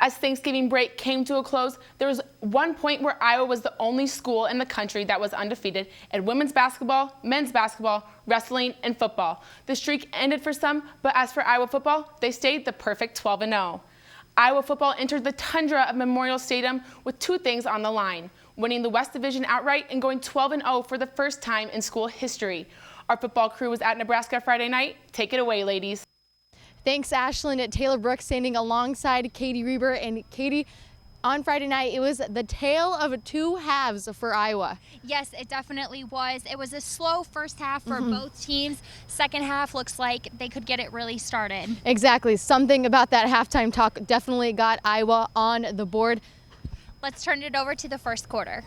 As Thanksgiving break came to a close, there was one point where Iowa was the only school in the country that was undefeated in women's basketball, men's basketball, wrestling, and football. The streak ended for some, but as for Iowa football, they stayed the perfect 12-0. Iowa football entered the tundra of Memorial Stadium with two things on the line: winning the West Division outright and going 12-0 for the first time in school history. Our football crew was at Nebraska Friday night. Take it away, ladies. Thanks, Ashlyn. Taylor Brooks standing alongside Katie Reber. And Katie, on Friday night, it was the tale of two halves for Iowa. Yes, it definitely was. It was a slow first half for both teams. Second half looks like they could get it really started. Exactly. Something about that halftime talk definitely got Iowa on the board. Let's turn it over to the first quarter.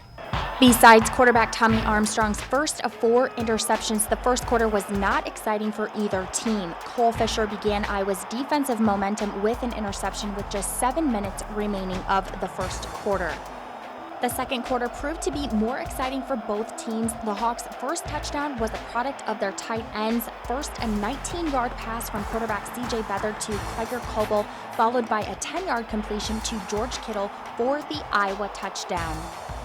Besides quarterback Tommy Armstrong's first of 4 interceptions, the first quarter was not exciting for either team. Cole Fisher began Iowa's defensive momentum with an interception with just 7 minutes remaining of the first quarter. The second quarter proved to be more exciting for both teams. The Hawks' first touchdown was a product of their tight ends. First, a 19-yard pass from quarterback C.J. Beathard to Krieger Kobel, followed by a 10-yard completion to George Kittle for the Iowa touchdown.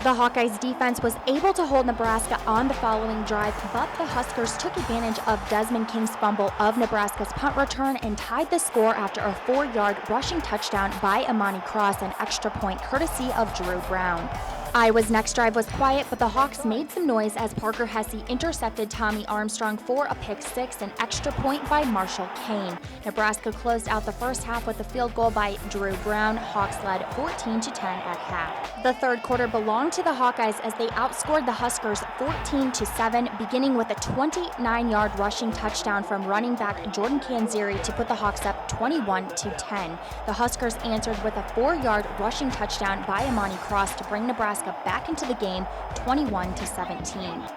The Hawkeyes defense was able to hold Nebraska on the following drive, but the Huskers took advantage of Desmond King's fumble of Nebraska's punt return and tied the score after a 4-yard rushing touchdown by Amani Cross, an extra point courtesy of Drew Brown. Iowa's next drive was quiet, but the Hawks made some noise as Parker Hesse intercepted Tommy Armstrong for a pick six, an extra point by Marshall Kane. Nebraska closed out the first half with a field goal by Drew Brown. Hawks led 14-10 at half. The third quarter belonged to the Hawkeyes as they outscored the Huskers 14-7, beginning with a 29-yard rushing touchdown from running back Jordan Canzeri to put the Hawks up 21-10. The Huskers answered with a 4-yard rushing touchdown by Amani Cross to bring Nebraska back into the game 21-17.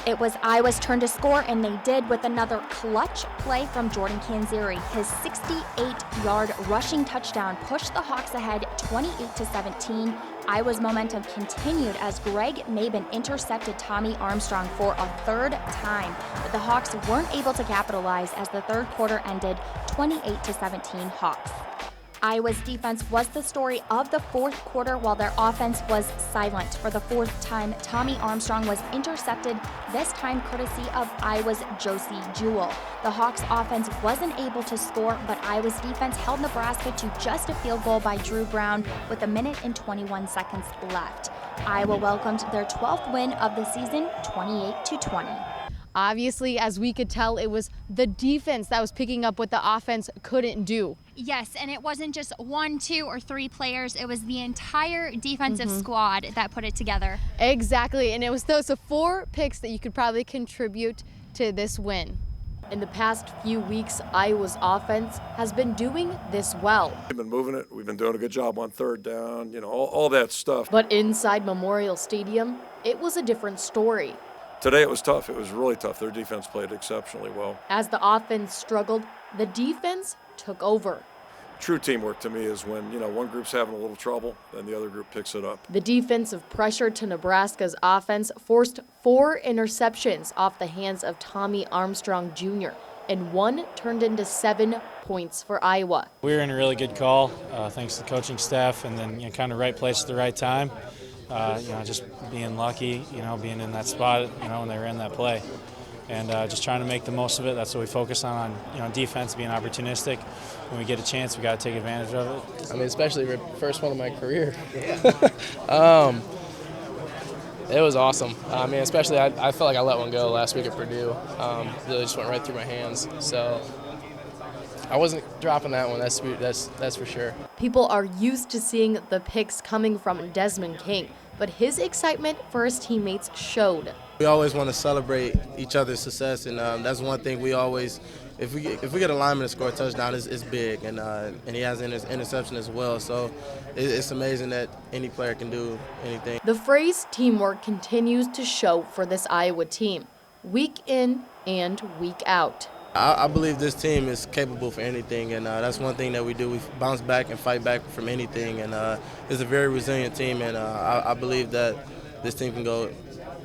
It was Iowa's turn to score, and they did with another clutch play from Jordan Canzeri. His 68-yard rushing touchdown pushed the Hawks ahead 28-17. Iowa's momentum continued as Greg Maben intercepted Tommy Armstrong for a third time, but the Hawks weren't able to capitalize as the third quarter ended 28-17 Hawks. Iowa's defense was the story of the fourth quarter while their offense was silent. For the fourth time, Tommy Armstrong was intercepted, this time courtesy of Iowa's Josie Jewell. The Hawks offense wasn't able to score, but Iowa's defense held Nebraska to just a field goal by Drew Brown with 1 minute and 21 seconds left. Iowa welcomed their 12th win of the season, 28-20. Obviously, as we could tell, it was the defense that was picking up what the offense couldn't do. Yes, and it wasn't just 1, 2, or 3 players. It was the entire defensive squad that put it together. Exactly, and it was those 4 picks that you could probably contribute to this win. In the past few weeks, Iowa's offense has been doing this well. We've been moving it. We've been doing a good job on third down, all that stuff. But inside Memorial Stadium, it was a different story. Today it was tough. It was really tough. Their defense played exceptionally well. As the offense struggled, the defense took over. True teamwork to me is when, one group's having a little trouble, then the other group picks it up. The defensive pressure to Nebraska's offense forced 4 interceptions off the hands of Tommy Armstrong Jr., and 1 turned into 7 points for Iowa. We were in a really good call, thanks to the coaching staff, and then kind of right place at the right time. Just being lucky, being in that spot, when they ran that play. And just trying to make the most of it. That's what we focus on defense, being opportunistic. When we get a chance, we got to take advantage of it. I mean, especially the first one of my career. It was awesome. Especially I felt like I let one go last week at Purdue. Really just went right through my hands. So I wasn't dropping that one, that's for sure. People are used to seeing the picks coming from Desmond King, but his excitement for his teammates showed. We always want to celebrate each other's success, and that's one thing we always, if we get a lineman to score a touchdown, it's big, and he has an interception as well, so it's amazing that any player can do anything. The phrase teamwork continues to show for this Iowa team, week in and week out. I believe this team is capable for anything, and that's one thing that we do. We bounce back and fight back from anything, and it's a very resilient team, and I believe that this team can go.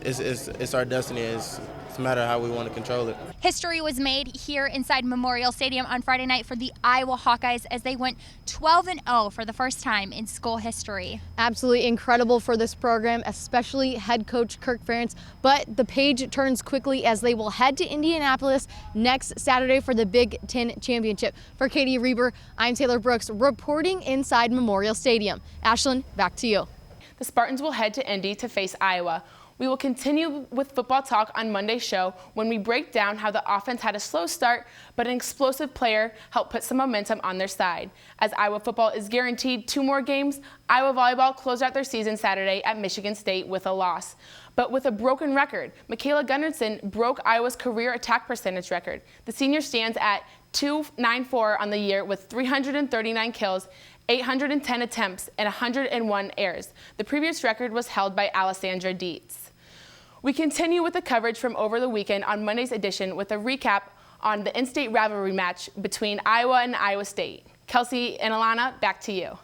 It's our destiny is It's a matter of how we want to control it. History was made here inside Memorial Stadium on Friday night for the Iowa Hawkeyes as they went 12-0 for the first time in school history. Absolutely incredible for this program, especially head coach Kirk Ferentz. But the page turns quickly as they will head to Indianapolis next Saturday for the Big Ten Championship. For Katie Reber, I'm Taylor Brooks reporting inside Memorial Stadium. Ashlyn, back to you. The Spartans will head to Indy to face Iowa. We will continue with football talk on Monday's show when we break down how the offense had a slow start, but an explosive player helped put some momentum on their side. As Iowa football is guaranteed 2 more games, Iowa volleyball closed out their season Saturday at Michigan State with a loss. But with a broken record, Michaela Gunnarsson broke Iowa's career attack percentage record. The senior stands at .294 on the year with 339 kills, 810 attempts, and 101 errors. The previous record was held by Alessandra Dietz. We continue with the coverage from over the weekend on Monday's edition with a recap on the in-state rivalry match between Iowa and Iowa State. Kelsey and Alana, back to you.